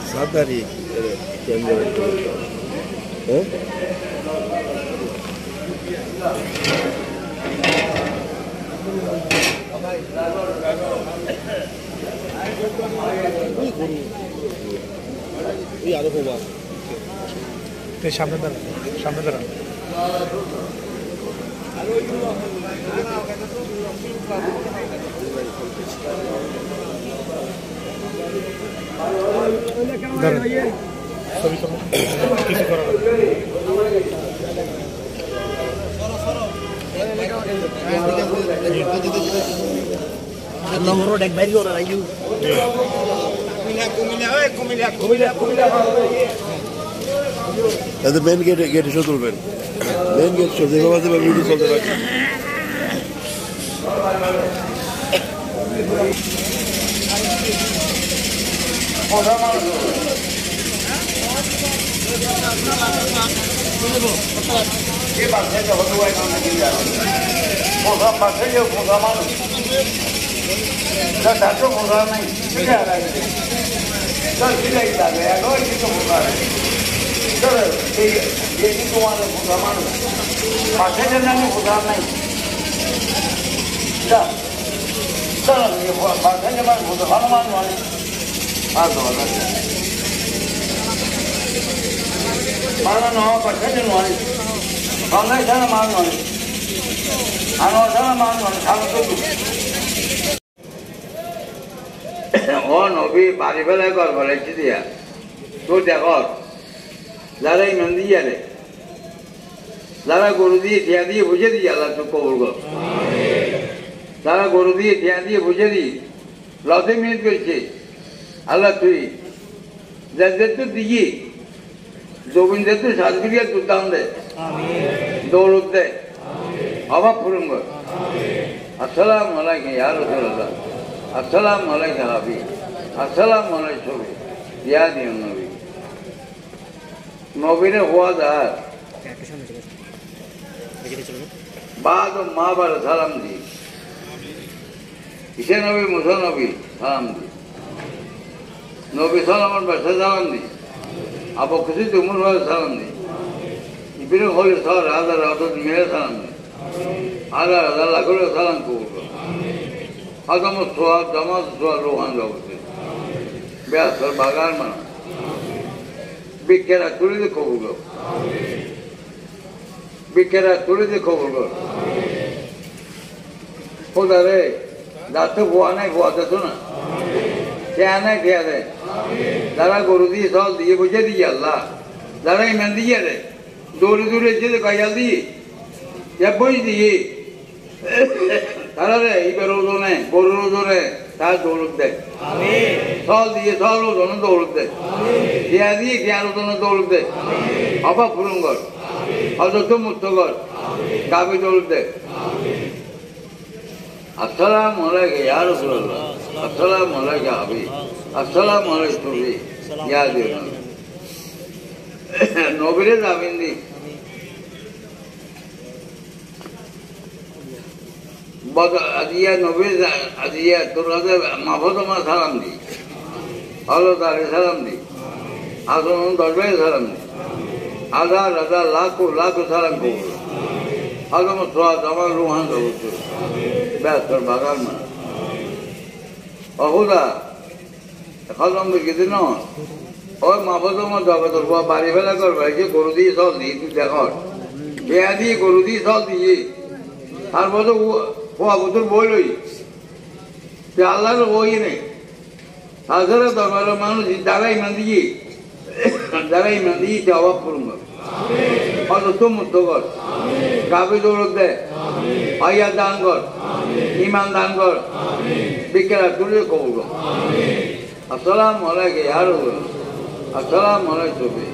Sadari kendine he? এই আরো বাবা তে সামনে দাঁড়ান ছবি তো কিছু করা নম্বর এক বাইরে ওরা রাইউ তাদের মেন গেটে শো তুলবেন মেন গেট শো যেভাবে ভিডিও চলতে থাকে নবী বাড়ি বেলায় কর বলেছি দিয়া তোর দেখ যারা ইমান দিয়ে রে যারা গরু দিয়ে ঠিয়া দিয়ে বুঝে দিই আল্লাহ তো কবর কর যারা গরু দিয়ে ঠিয়া দিয়ে বুঝে দিই লতে মিনিট করছে আল্লাহ তুই যাদের তো দিই জমিনদের তো সাজগিরিয়া তোর দাম দে দৌলত দে অভাব পূরণ কর আসসালামু আলাইকুম ইয়া রাসূলুল্লাহ আসসালামু আলাইকুম হাবিব আসসালামু আলাইকুম ছবি ইয়া দিন নবী নবীরে হওয়া দার বাদ মা বার সালাম দি কিসে নবী মুসা নবী সালাম দি নবী সালামের বাসা সালাম দি আবু খুশি তুমুর ভাবে সালাম দি ইবিরে হলে সর হাজার অর্থাৎ মেরে সালাম দি হাজার হাজার লাখ করে সালাম করবো আদম সোয়াদ জামাত সোয়াদ রোহান জগতে ব্যাসর বাগান মানা বিকেরা তুলে দিয়ে কবুল বিকেরা তুলে দিয়ে কবুল খোদা রে যাতে গোয়া নাই গোয়া দেতো না খেয়া নাই খেয়া দেয় যারা গরু দিয়ে সল দিয়ে বুঝে দিয়ে আল্লাহ যারা ইমান দিয়ে রে দৌড়ে দৌড়ে যেতে কাইয়াল দিয়ে বই দিয়ে তারা রে এইবার ওজনে গরুর ওজনে তার দৌলত দেয় সল দিয়ে সল ওজনে দৌলত দেয় খেয়া দিয়ে খেয়ার ওজনে দৌলত দেয় অভাব পূরণ কর অযথ মুক্ত কর গাভী দৌলত দেয় আসসালামু আলাইকুম ইয়া রাসূলুল্লাহ আসসালামু আলাইকুম হাবিব আসসালামু আলাইকুম ছবি ইয়া দিন নবীরে জামিন দি আজিয়া নবীর আজিয়া তোর মাহফুজমা সালাম দি আল্লাহ তারে সালাম দি আসন দরবারে সালাম দি হাজার হাজার লাখো লাখো সালাম করবো আদম সোয়াদ আমার রুহান জগত ব্যাসর বাগান মানে অহুদা এখন গেছি ন ওই মাহফুজমা জগত বাড়ি ফেলা করবে যে গরু দিয়ে চল দিই তুই দেখ বেয়া দিয়ে গরু দিয়ে চল দিয়ে তারপরে ও তোর বই লই আল্লাহর বই নেই তাছাড়া দরবারের মানুষ যারা ইমান দিয়ে সে অভাব পূরণ কর অযথ মুক্ত কর গাভী দৌলত দেয় আইয়া দান কর ইমান দান কর বিকেরা তুলে কবুল কর আসসালামু আলাইকুম ইয়া রাসূলুল্লাহ আসসালামু আলাইকুম ছবি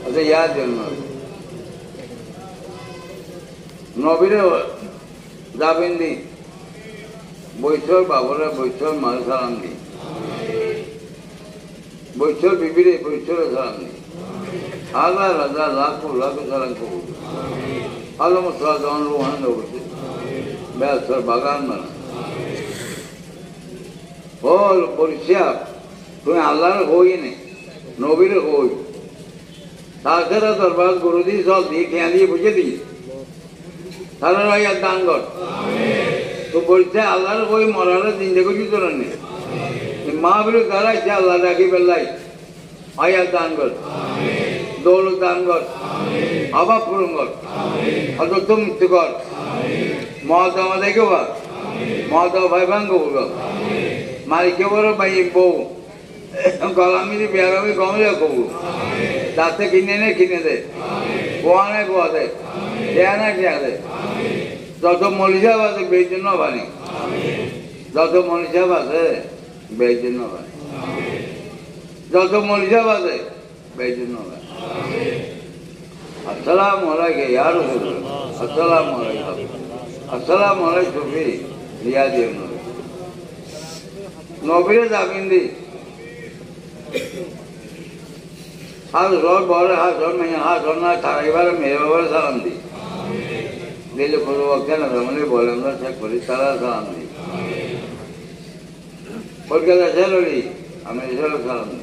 আচ্ছা ইয়া জন্য নবীরে যাবেন দি বৈশ্বর বাবরে বৈশ্বর মাল সালাম দি বৈশ্বর বিবিরে বৈশ্বরে সালাম দি হাজার হাজার লাখো লাখো সালাম কবুল আলম সালাম রুহান অবশ্যই ব্যাসর বাগান মানা বল বলছিয়া তুমি আল্লাহর হই নে নবীরে কই তাছাড়া দরবার গুরু দিয়ে সব দিয়ে খেয়া দিয়ে বুঝে দিয়ে তারা রাইয়া দান কর তো বলছে আল্লাহর কই মরার চিন্তা করছি তোর নেই মা বলে দাঁড়াইছে আল্লাহ রাখি বেল্লাই আয়া দান কর দৌলত দান কর অভাব পূরণ কর অযথ মুক্তি কর মহাত্মা দেখে বা মহাত্মা ভাই ভাঙ্গ কর মালিকে বড় ভাই বউ গলামি বেড়াবি গমলে কবু তাতে কিনে দে গোয়া নাই গোয়া দে খেয়া নাই খেয়া দে যত মনীষা আছে বেজন্য বানি যত মনীষা আছে বেজন্য বানি যত মনীষা আছে বেজন্য বানি আসসালামু আলাইকুম ইয়া রাসূলুল্লাহ আসসালামু আলাইকুম আসসালামু আলাইকুম রিয়া দিও নবীরে জামিন দি হাত জোর বড় হাত জোর মেয়ে হাত জোর না তারা এবারে মেয়ে বাবার সালাম দি দিলে কোনো বক্তা না মানে বলে আমরা চেক করি তারা সালাম দি কলকাতা ছেড়ি আমি এসব সালাম দি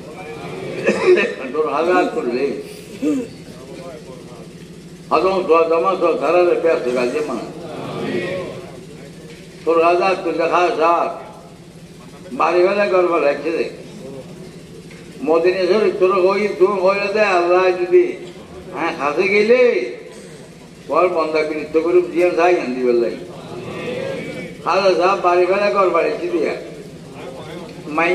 তোর হাজার করলে হাজম জমা তো তারা ব্যস্ত গাছে মানে তোর হাজার করলে খা সার বাড়ি বেলা গল্প লাগছে দেখ মদিনেশ্বর তোর হই তুমি হইলে দেয় আল্লাহ যদি হ্যাঁ হাসে গেলে পর বন্ধা কৃত্য করে দিয়ে যাই আনতে বেলাই হাজার সাহেব বাড়ি বেলা গল্প লাগছে দিয়া মাই